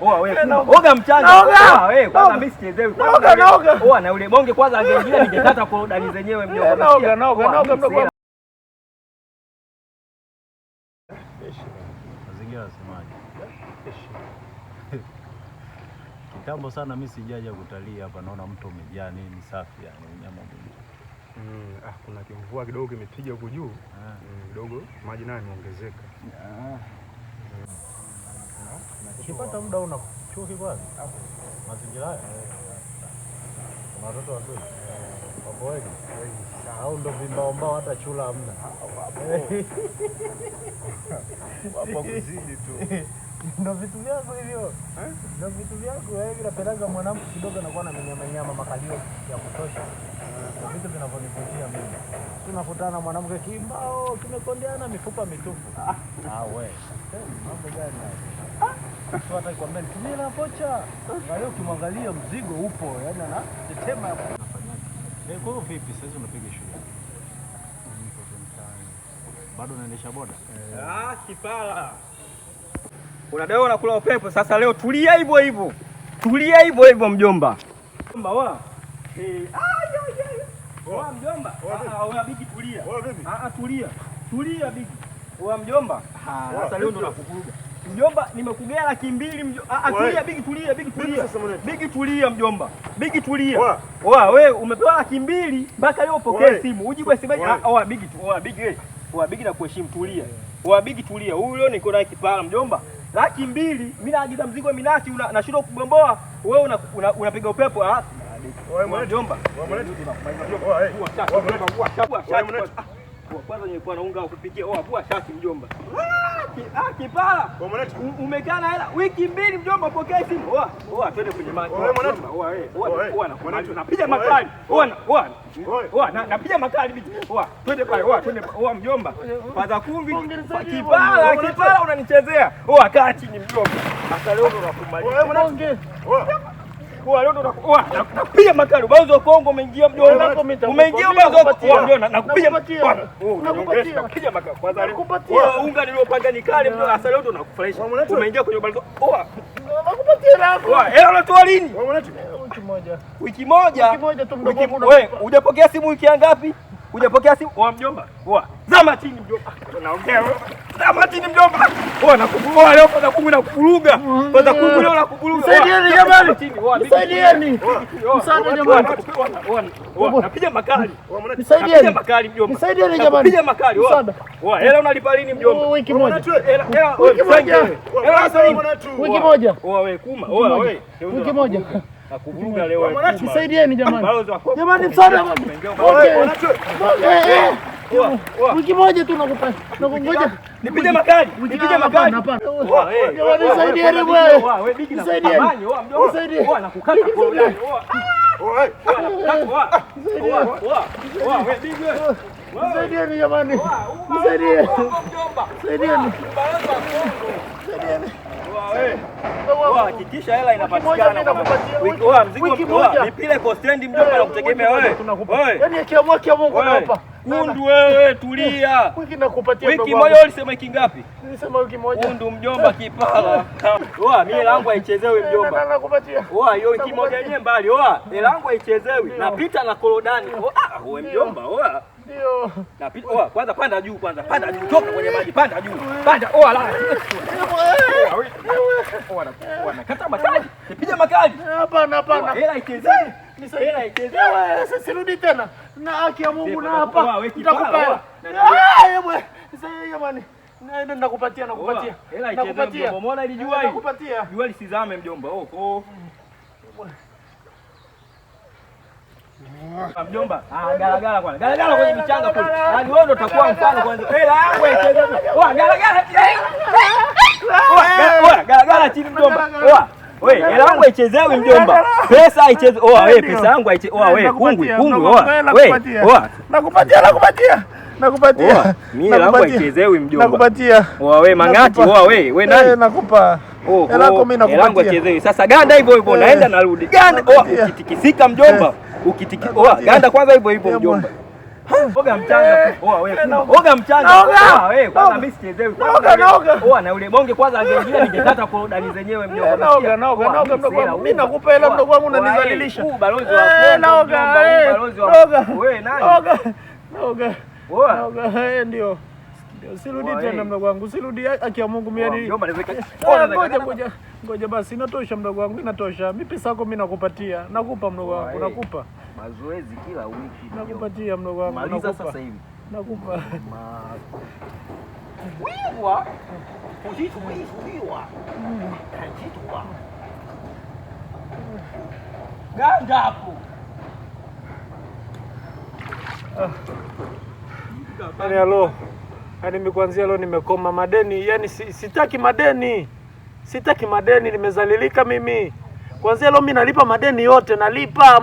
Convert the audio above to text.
Oa wewe. Oga mchanga. Oa wewe kwanza mimi sichezewi. Naoga. Oa na ule bonge kwanza angeingia ningekata korodani zenyewe mjomba. Naoga mdogo. Mazingira yasemaje? Kitambo sana mimi sijaja kutalii hapa, naona mto umejaa nini safi, yani unyama mwingi. Kuna kimvua kidogo kimepiga huko juu. Kidogo maji nayo yameongezeka. Ukipata muda una chuki kwanza mazingira haya. Kuna watoto wadogo. Wapo wengi. Au ndo vimbaombao hata chula hamna. Wapo kuzidi tu. Ndo vitu vyako hivyo. Ndo vitu vyako wewe, unapeleka mwanamke kidogo anakuwa na nyama makalio ya kutosha. Vitu vinavyonivutia mimi. Tunakutana mwanamke kimbao kimekondeana mifupa mitupu. Wewe. Mambo gani haya? Hata ikwambia nitumie na pocha. Leo ukimwangalia mzigo upo, yani ana tetema hapo. Unafanyaje? Kwa hiyo vipi sasa unapiga shule? Bado unaendesha boda? Kipala. Unadai unakula upepo. Sasa leo tulia hivyo hivyo. Tulia hivyo hivyo mjomba. Mjomba wa. Oa mjomba. Oa bigi tulia. Oa vipi? Tulia. Tulia bigi. Oa mjomba. Sasa leo ndo nakuvuruga. Mjomba nimekugea 200,000 mjomba. Tulia bigi tulia, bigi tulia. Bigi tulia mjomba. Bigi tulia. Oa wewe umepewa 200,000 mpaka leo upokee simu. Ujibu SMS. Oa bigi tu. Oa bigi wewe. Oa bigi na kuheshimu tulia. Oa bigi tulia. Huyu leo niko na kipala mjomba. 200,000 mimi naagiza mzigo minati unashindwa kugomboa. Wewe unapiga upepo. Wewe mjomba. Kwanza nilikuwa naunga kupikia. Pua shati mjomba. Kipala. Umekaa na hela wiki 2 mjomba, pokea simu. Twende kwenye maji. Napiga makali. Napiga makali bibi. Twende pale. Twende mjomba. Paza kumbi. Kipala unanichezea. Kaa chini mjomba. Sasa leo ndo nakumaliza. Leo ndo nakupiga makali. Ubazo wa Kongo umeingia mjomba. Umeingia ubazo wa Kongo nakupiga makali. Nakupiga makali. Kwanza unga niliopanga ni kali mjomba. Sasa leo ndo nakufurahisha. Umeingia kwenye ubazo. Nakupatia lako. Hela unatoa lini? Wiki moja tu mdogo. Wewe hujapokea simu wiki ngapi? Hujapokea simu? Mjomba. Zama chini mjomba. Naongea wewe. Zama chini mjomba. Nakuvuruga leo kwa kumi na kuvuruga. Kwa kumi leo nakuvuruga. Nisaidieni jamani. Nisaidieni. Msaada jamani. Napiga makali. Nisaidieni. Napiga makali mjomba. Nisaidieni jamani. Napiga makali. Hela unalipa lini mjomba? Wiki moja. Hela wiki moja. Wiki moja. Wewe kuma. Wewe. Wiki moja. Nakuvuruga leo. Nisaidieni jamani. Jamani msaada. Wiki moja tu nakupa. Nakungoja. Nipige makali. Nipige makali. Hapana. Jamani nisaidieni wewe. Nisaidieni. Nisaidieni. Nakukata korodani. Nisaidieni jamani. Nisaidieni. Nisaidieni. Hakikisha hela inapatikana. Mzigo nipile kwa stendi mjomba, nakutegemea wewe. Yaani akiamua Mungu anapa. Kundu wewe tulia. Wiki nakupatia wiki moja. Ulisema wiki ngapi? Nilisema wiki moja. Kundu mjomba kipala. Mimi hela yangu haichezewi mjomba. Nakupatia. Hiyo wiki moja yenyewe mbali. Hela yangu haichezewi. Napita na korodani. Wewe mjomba. Ndio. Napita. Kwanza panda juu kwanza. Panda juu. Toka kwenye maji. Panda juu. Panda. La. Nakata makali. Nipige makali. Hapana. Hela haichezewi. Hela haichezewi. Sasa sirudi tena. Na haki ya Mungu na hapa. Nitakupa. Nisaidia jamani. Nakupatia. Hela haichezewi. Umeona ile jua hii? Nakupatia. Jua lisizame mjomba. Mjomba, galagala kwanza. Galagala kwenye michanga kule. Yaani wewe ndo utakuwa mfano kwanza. Hela yangu haichezewi. Galagala. Galagala chini mjomba. Hela yangu haichezewi mjomba. Pesa haichezewi. Pesa yangu haichezewi. Kungwi. Nakupatia. Mimi hela yangu haichezewi mjomba. Nakupatia. Mangati. Wewe nani? Nakupa. Hela yako mimi nakupatia. Hela yangu haichezewi. Sasa ganda hivyo naenda narudi. Ganda. Ukitikisika mjomba. Ganda kwanza hivyo mjomba. Oga mchanga. Oa wewe. Oga mchanga. Oa wewe. Kwanza mimi sichezewi. Naoga. Oa na ule bonge kwanza angeingia ningekata korodani zenyewe mjomba. Naoga mdogo wangu. Mimi nakupa hela mdogo wangu unanizalilisha. Balozi wa Naoga. Balozi wa wewe nani? Naoga. Naoga. Ndio. Usirudi tena mdogo wangu. Usirudi haki ya Mungu mimi. Ngoja basi inatosha mdogo wangu, inatosha. Mimi pesa yako mimi nakupatia. Nakupa mdogo wangu, nakupa. Mazoezi kila wiki. Nakupatia mdogo wangu. Maliza sasa hivi. Nakupa. Wiwa. Ujitu wiwa. Kajitu. Ganda hapo. Yaani alo. Yaani mimi kuanzia leo nimekoma madeni. Yaani sitaki madeni. Sitaki madeni, nimezalilika mimi. Kuanzia leo mimi nalipa madeni yote, nalipa.